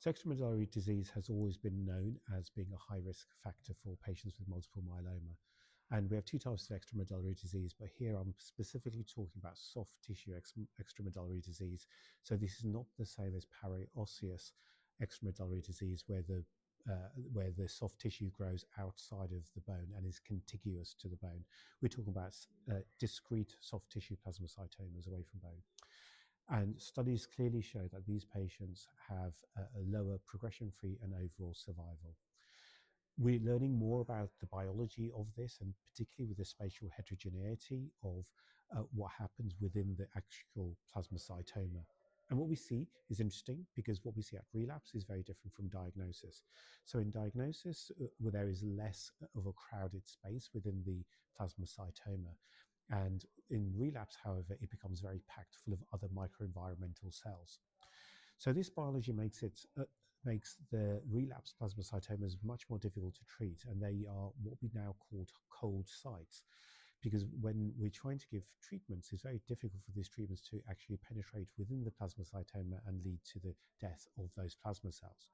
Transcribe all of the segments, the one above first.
So extramedullary disease has always been known as being a high risk factor for patients with multiple myeloma. And we have two types of extramedullary disease, but here I'm specifically talking about soft tissue extramedullary disease. So this is not the same as paraosseous extramedullary disease where the soft tissue grows outside of the bone and is contiguous to the bone. We're talking about discrete soft tissue plasmacytomas away from bone. And studies clearly show that these patients have a lower progression-free and overall survival. We're learning more about the biology of this, and particularly with the spatial heterogeneity of what happens within the actual plasmacytoma. And what we see is interesting because what we see at relapse is very different from diagnosis. So in diagnosis, where there is less of a crowded space within the plasmacytoma. And in relapse, however, it becomes very packed full of other microenvironmental cells. So this biology makes the relapsed plasmacytomas much more difficult to treat, and they are what we now call cold sites, because when we're trying to give treatments, it's very difficult for these treatments to actually penetrate within the plasmacytoma and lead to the death of those plasma cells.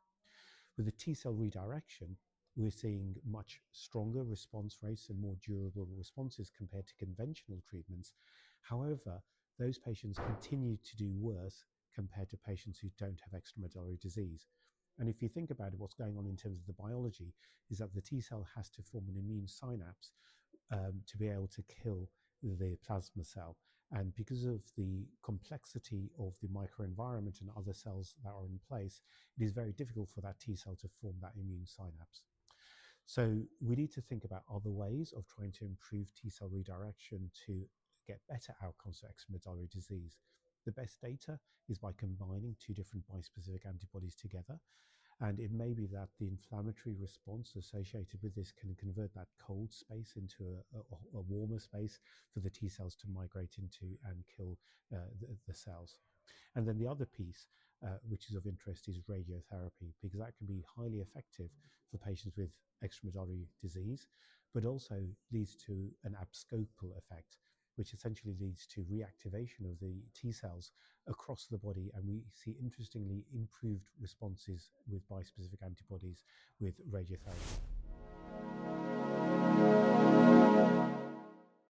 With the T-cell redirection, we're seeing much stronger response rates and more durable responses compared to conventional treatments. However, those patients continue to do worse compared to patients who don't have extramedullary disease. And if you think about it, what's going on in terms of the biology is that the T cell has to form an immune synapse to be able to kill the plasma cell. And because of the complexity of the microenvironment and other cells that are in place, it is very difficult for that T cell to form that immune synapse. So we need to think about other ways of trying to improve T cell redirection to get better outcomes for extramedullary disease. The best data is by combining two different bispecific antibodies together. And it may be that the inflammatory response associated with this can convert that cold space into a warmer space for the T cells to migrate into and kill the cells. And then the other piece, which is of interest, is radiotherapy, because that can be highly effective for patients with extramedullary disease, but also leads to an abscopal effect, which essentially leads to reactivation of the T cells across the body. And we see, interestingly, improved responses with bispecific antibodies with radiotherapy.